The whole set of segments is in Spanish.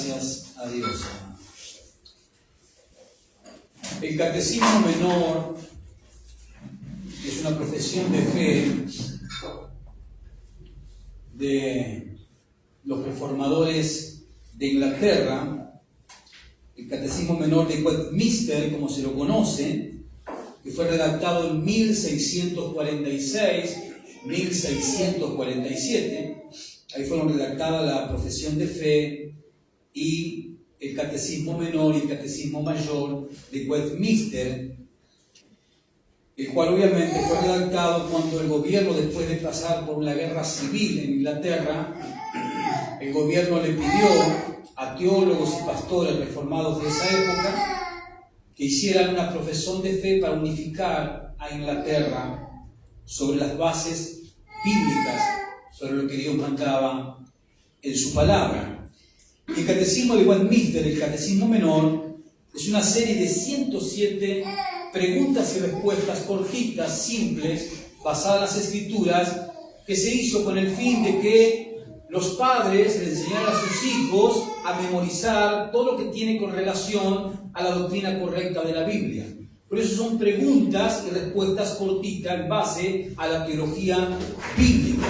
gracias a Dios. El Catecismo Menor es una profesión de fe de los reformadores de Inglaterra, el Catecismo Menor de Westminster, como se lo conoce, que fue redactado en 1646-1647. Ahí fueron redactadas la profesión de fe y el Catecismo Menor y el Catecismo Mayor de Westminster, el cual obviamente fue redactado cuando el gobierno, después de pasar por una guerra civil en Inglaterra, el gobierno le pidió a teólogos y pastores reformados de esa época que hicieran una profesión de fe para unificar a Inglaterra sobre las bases bíblicas, sobre lo que Dios mandaba en su palabra. El Catecismo de Westminster, el Catecismo Menor, es una serie de 107 preguntas y respuestas cortitas, simples, basadas en las Escrituras, que se hizo con el fin de que los padres le enseñaran a sus hijos a memorizar todo lo que tiene con relación a la doctrina correcta de la Biblia. Por eso son preguntas y respuestas cortitas en base a la teología bíblica.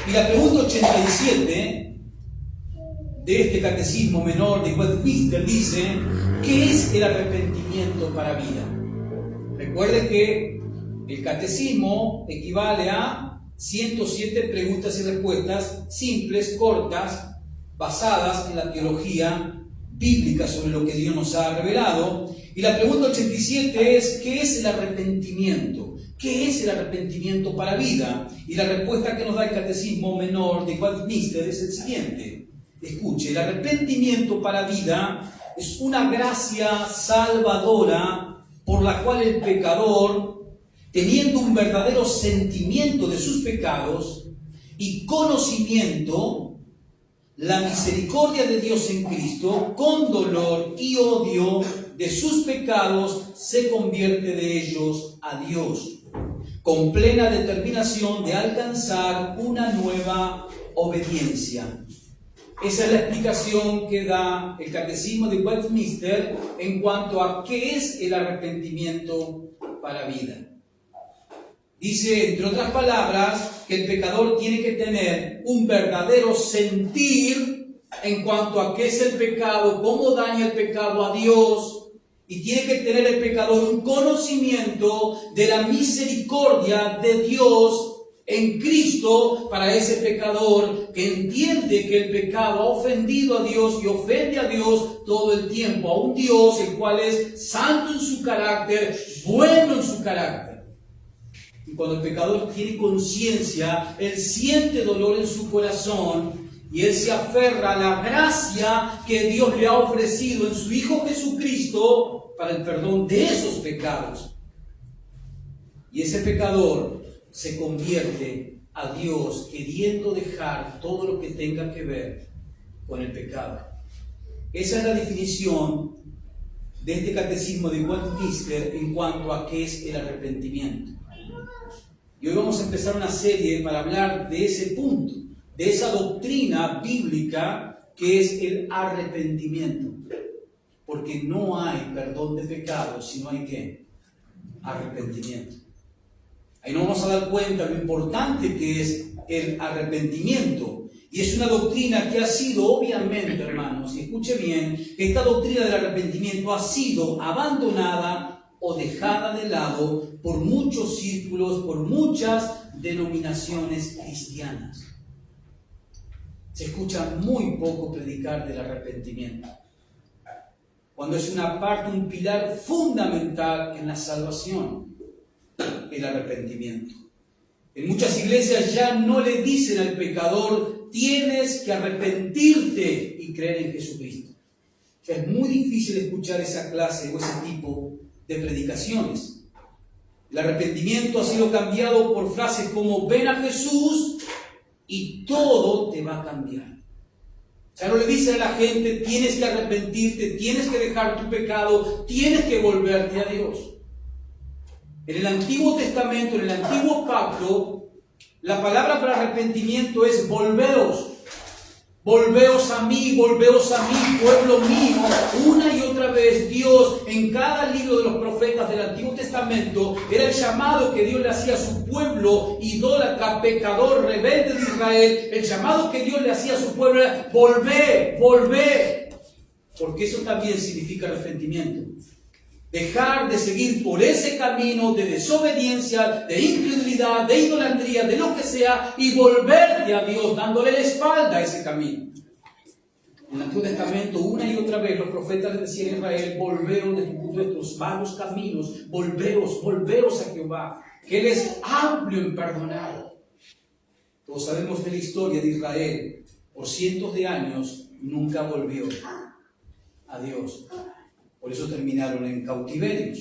Y la pregunta 87 de este Catecismo Menor de Westminster dice: ¿qué es el arrepentimiento para vida? Recuerde que el catecismo equivale a 107 preguntas y respuestas simples, cortas, basadas en la teología bíblica sobre lo que Dios nos ha revelado. Y la pregunta 87 es: ¿qué es el arrepentimiento? ¿Qué es el arrepentimiento para vida? Y la respuesta que nos da el Catecismo Menor de Westminster es el siguiente. Escuche, el arrepentimiento para vida es una gracia salvadora por la cual el pecador, teniendo un verdadero sentimiento de sus pecados y conocimiento, la misericordia de Dios en Cristo, con dolor y odio de sus pecados, se convierte de ellos a Dios, con plena determinación de alcanzar una nueva obediencia. Esa es la explicación que da el Catecismo de Westminster en cuanto a qué es el arrepentimiento para vida. Dice, entre otras palabras, que el pecador tiene que tener un verdadero sentir en cuanto a qué es el pecado, cómo daña el pecado a Dios, y tiene que tener el pecador un conocimiento de la misericordia de Dios en Cristo para ese pecador que entiende que el pecado ha ofendido a Dios y ofende a Dios todo el tiempo, a un Dios el cual es santo en su carácter, bueno en su carácter. Y cuando el pecador tiene conciencia, él siente dolor en su corazón y él se aferra a la gracia que Dios le ha ofrecido en su Hijo Jesucristo para el perdón de esos pecados. Y ese pecador se convierte a Dios queriendo dejar todo lo que tenga que ver con el pecado. Esa es la definición de este Catecismo de Westminster en cuanto a qué es el arrepentimiento. Y hoy vamos a empezar una serie para hablar de ese punto, de esa doctrina bíblica que es el arrepentimiento. Porque no hay perdón de pecados si no hay ¿qué? Arrepentimiento. Ahí nos vamos a dar cuenta de lo importante que es el arrepentimiento. Y es una doctrina que ha sido, obviamente, hermanos, y escuche bien, esta doctrina del arrepentimiento ha sido abandonada o dejada de lado por muchos círculos, por muchas denominaciones cristianas. Se escucha muy poco predicar del arrepentimiento, cuando es una parte, un pilar fundamental en la salvación. El arrepentimiento. En muchas iglesias ya no le dicen al pecador: tienes que arrepentirte y creer en Jesucristo. O sea, es muy difícil escuchar esa clase o ese tipo de predicaciones. El arrepentimiento ha sido cambiado por frases como: ven a Jesús y todo te va a cambiar. O sea, no le dice a la gente: tienes que arrepentirte, tienes que dejar tu pecado, tienes que volverte a Dios. En el Antiguo Testamento, en el Antiguo Pacto, la palabra para arrepentimiento es volveos. Volveos a mí, pueblo mío. Una y otra vez Dios, en cada libro de los profetas del Antiguo Testamento, era el llamado que Dios le hacía a su pueblo idólatra, pecador, rebelde de Israel. El llamado que Dios le hacía a su pueblo era: volvé. Porque eso también significa arrepentimiento. Dejar de seguir por ese camino de desobediencia, de incredulidad, de idolatría, de lo que sea, y volverte a Dios, dándole la espalda a ese camino. En el Antiguo Testamento, una y otra vez, los profetas le decían a Israel: volveos de vuestros malos caminos, volveos a Jehová, que Él es amplio en perdonar. Todos sabemos de la historia de Israel. Por cientos de años nunca volvió a Dios. Por eso terminaron en cautiverios.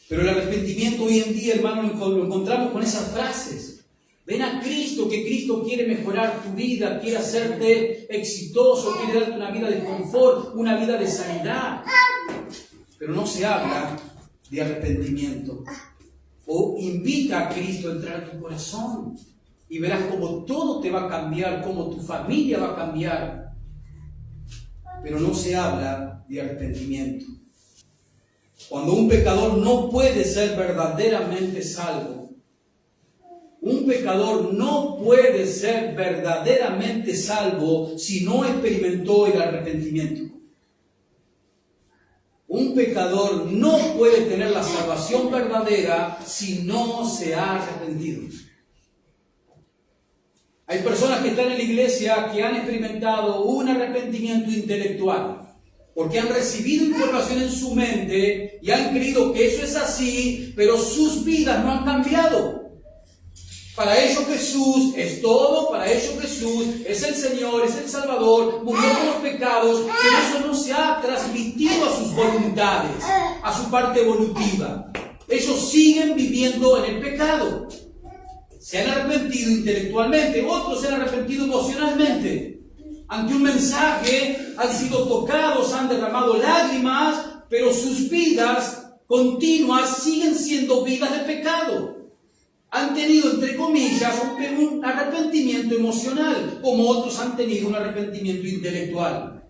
Pero el arrepentimiento hoy en día, hermano, lo encontramos con esas frases. Ven a Cristo, que Cristo quiere mejorar tu vida, quiere hacerte exitoso, quiere darte una vida de confort, una vida de sanidad. Pero no se habla de arrepentimiento. O invita a Cristo a entrar a tu corazón y verás cómo todo te va a cambiar, cómo tu familia va a cambiar. Pero no se habla de arrepentimiento. Cuando un pecador no puede ser verdaderamente salvo, un pecador no puede ser verdaderamente salvo si no experimentó el arrepentimiento. Un pecador no puede tener la salvación verdadera si no se ha arrepentido. Hay personas que están en la iglesia que han experimentado un arrepentimiento intelectual, porque han recibido información en su mente y han creído que eso es así, pero sus vidas no han cambiado. Para ellos Jesús es todo, para ellos Jesús es el Señor, es el Salvador, murió por los pecados, pero eso no se ha transmitido a sus voluntades, a su parte evolutiva. Ellos siguen viviendo en el pecado. Se han arrepentido intelectualmente, otros se han arrepentido emocionalmente. Ante un mensaje han sido tocados, han derramado lágrimas, pero sus vidas continuas siguen siendo vidas de pecado. Han tenido, entre comillas, un arrepentimiento emocional, como otros han tenido un arrepentimiento intelectual.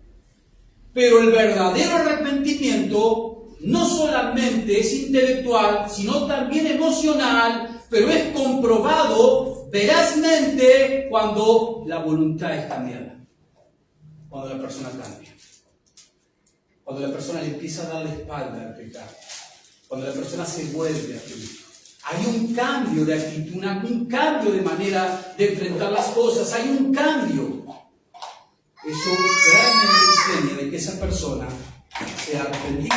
Pero el verdadero arrepentimiento no solamente es intelectual, sino también emocional, pero es comprobado verazmente cuando la voluntad es cambiada. Cuando la persona cambia. Cuando la persona le empieza a dar la espalda al pecado. Cuando la persona se vuelve a Cristo. Hay un cambio de actitud, un cambio de manera de enfrentar las cosas. Hay un cambio. Eso realmente enseña de que esa persona se ha arrepentido.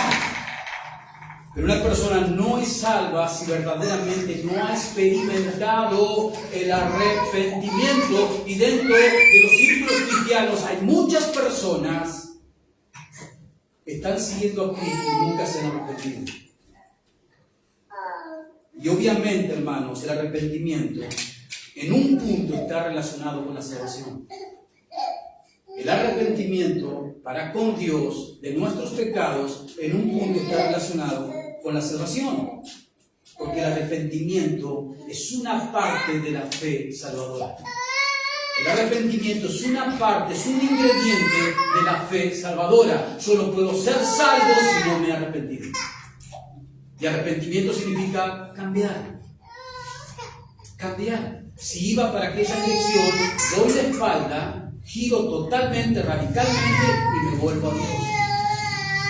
Pero una persona no es salva si verdaderamente no ha experimentado el arrepentimiento. Y dentro de los círculos cristianos hay muchas personas que están siguiendo a Cristo y nunca se han arrepentido. Y obviamente, hermanos, el arrepentimiento en un punto está relacionado con la salvación. El arrepentimiento para con Dios de nuestros pecados en un punto está relacionado con la salvación. Porque el arrepentimiento es una parte de la fe salvadora. El arrepentimiento es una parte, es un ingrediente de la fe salvadora. Yo no puedo ser salvo si no me he arrepentido. Y arrepentimiento significa cambiar. Cambiar. Si iba para aquella dirección, doy la espalda, giro totalmente, radicalmente y me vuelvo a Dios.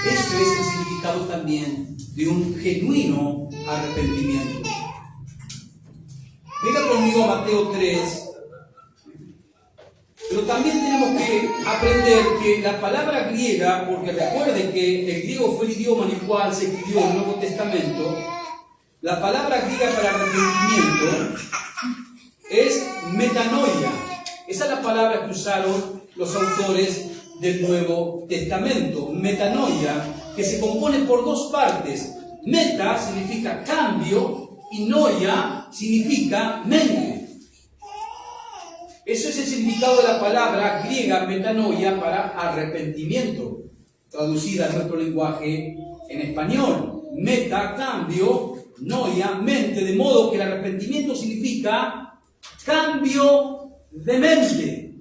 Eso es el significado también de un genuino arrepentimiento. Venga conmigo a Mateo 3. Pero también tenemos que aprender que la palabra griega, porque recuerden que el griego fue el idioma en el cual se escribió el Nuevo Testamento, la palabra griega para arrepentimiento es metanoia. Esa es la palabra que usaron los autores del Nuevo Testamento. Metanoia, que se compone por dos partes. Meta significa cambio y noia significa mente. Eso es el significado de la palabra griega metanoia para arrepentimiento, traducida a nuestro lenguaje en español. Meta, cambio, noia, mente, de modo que el arrepentimiento significa cambio de mente.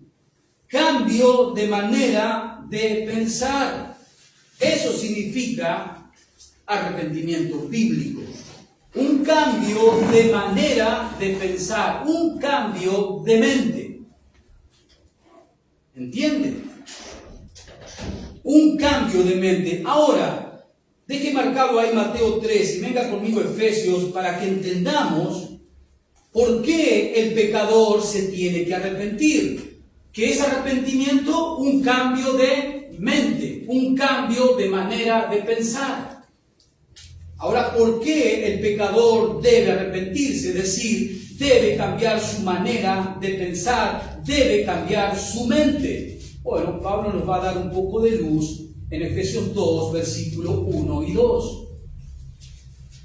cambio de manera de pensar. Eso significa arrepentimiento bíblico. Un cambio de manera de pensar, un cambio de mente. ¿Entienden? Un cambio de mente. Ahora, deje marcado ahí Mateo 3 y venga conmigo a Efesios para que entendamos por qué el pecador se tiene que arrepentir. ¿Qué es arrepentimiento? Un cambio de mente, un cambio de manera de pensar. Ahora, ¿por qué el pecador debe arrepentirse? Es decir, debe cambiar su manera de pensar, debe cambiar su mente. Bueno, Pablo nos va a dar un poco de luz en Efesios 2, versículos 1 y 2.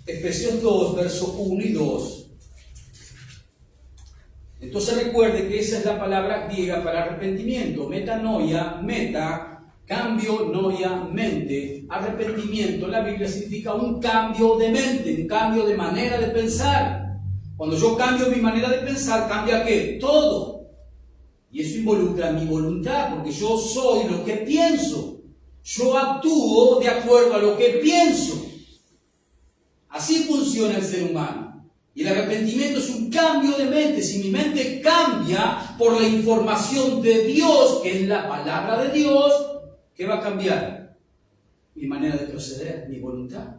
Efesios 2, versos 1 y 2. Entonces recuerde que esa es la palabra griega para arrepentimiento. Metanoia, meta, cambio, noia, mente. Arrepentimiento en la Biblia significa un cambio de mente, un cambio de manera de pensar. Cuando yo cambio mi manera de pensar, ¿cambia qué? Todo. Y eso involucra mi voluntad, porque yo soy lo que pienso. Yo actúo de acuerdo a lo que pienso. Así funciona el ser humano. Y el arrepentimiento es un cambio de mente. Si mi mente cambia por la información de Dios, que es la palabra de Dios, ¿qué va a cambiar? Mi manera de proceder, mi voluntad.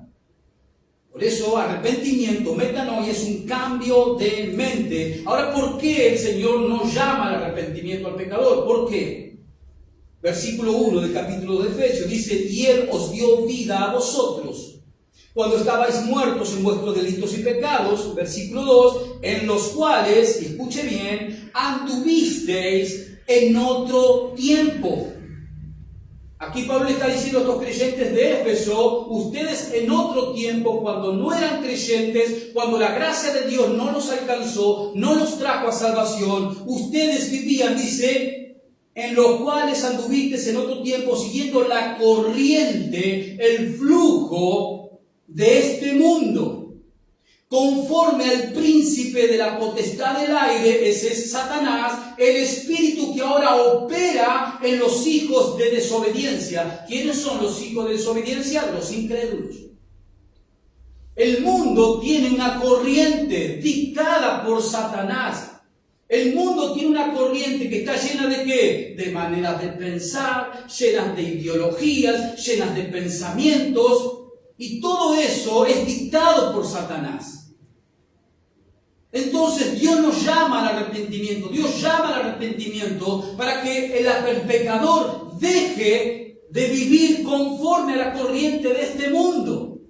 Por eso, arrepentimiento, metanoia, es un cambio de mente. Ahora, ¿por qué el Señor no llama al arrepentimiento al pecador? ¿Por qué? Versículo 1 del capítulo de Efesios dice: y Él os dio vida a vosotros cuando estabais muertos en vuestros delitos y pecados. Versículo 2, en los cuales, y escuche bien, anduvisteis en otro tiempo. Aquí Pablo está diciendo a estos creyentes de Éfeso: ustedes en otro tiempo, cuando no eran creyentes, cuando la gracia de Dios no los alcanzó, no los trajo a salvación, ustedes vivían, dice, en los cuales anduvisteis en otro tiempo, siguiendo la corriente, el flujo de este mundo, conforme al príncipe de la potestad del aire, ese es Satanás, el espíritu que ahora opera en los hijos de desobediencia. ¿Quiénes son los hijos de desobediencia? Los incrédulos. El mundo tiene una corriente dictada por Satanás. El mundo tiene una corriente que está llena de ¿qué? De maneras de pensar, llenas de ideologías, llenas de pensamientos. Y todo eso es dictado por Satanás. Entonces Dios nos llama al arrepentimiento. Dios llama al arrepentimiento para que el pecador deje de vivir conforme a la corriente de este mundo.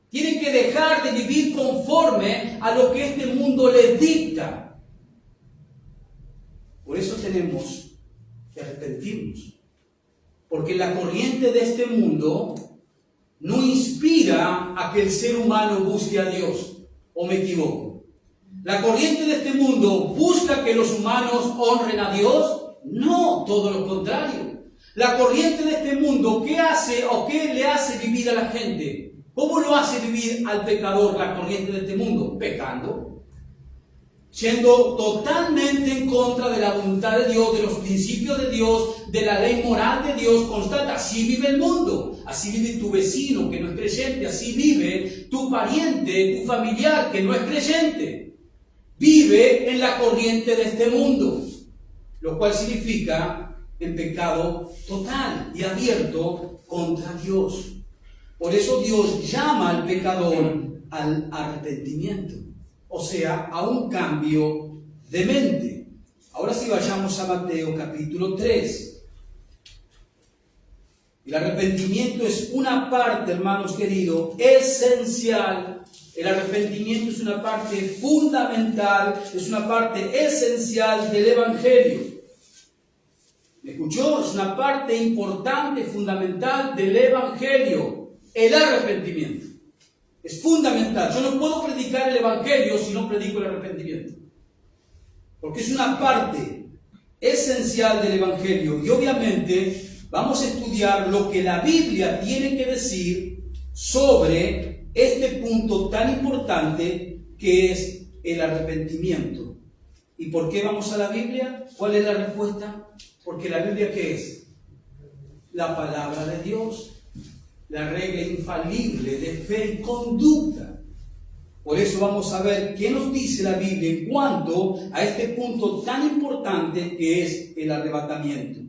Tiene que dejar de vivir conforme a lo que este mundo le dicta. Por eso tenemos que arrepentirnos. Porque la corriente de este mundo no inspira a que el ser humano busque a Dios. ¿O me equivoco? ¿La corriente de este mundo busca que los humanos honren a Dios? No, todo lo contrario. La corriente de este mundo, ¿qué hace o qué le hace vivir a la gente? ¿Cómo lo hace vivir al pecador la corriente de este mundo? Pecando. Siendo totalmente en contra de la voluntad de Dios, de los principios de Dios, de la ley moral de Dios. Constata, así vive el mundo, así vive tu vecino que no es creyente, así vive tu pariente, tu familiar que no es creyente. Vive en la corriente de este mundo, lo cual significa el pecado total y abierto contra Dios. Por eso Dios llama al pecador al arrepentimiento. O sea, a un cambio de mente. Ahora sí vayamos a Mateo capítulo 3. El arrepentimiento es una parte, hermanos queridos, esencial. El arrepentimiento es una parte fundamental, es una parte esencial del Evangelio. ¿Me escuchó? Es una parte importante, fundamental del Evangelio. El arrepentimiento. Es fundamental. Yo no puedo predicar el Evangelio si no predico el arrepentimiento. Porque es una parte esencial del Evangelio. Y obviamente vamos a estudiar lo que la Biblia tiene que decir sobre este punto tan importante que es el arrepentimiento. ¿Y por qué vamos a la Biblia? ¿Cuál es la respuesta? Porque la Biblia, ¿qué es? La palabra de Dios, la regla infalible de fe y conducta. Por eso vamos a ver qué nos dice la Biblia en cuanto a este punto tan importante que es el arrebatamiento.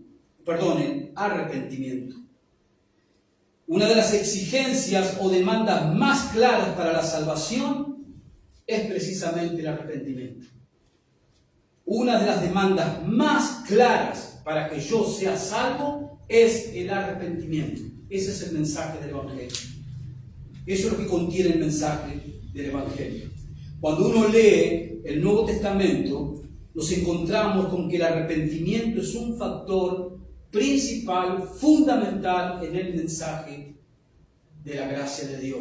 El arrepentimiento. Una de las exigencias o demandas más claras para la salvación es precisamente el arrepentimiento. Una de las demandas más claras para que yo sea salvo es el arrepentimiento. Ese es el mensaje del Evangelio. Eso es lo que contiene el mensaje del Evangelio. Cuando uno lee el Nuevo Testamento, nos encontramos con que el arrepentimiento es un factor principal, fundamental en el mensaje de la gracia de Dios.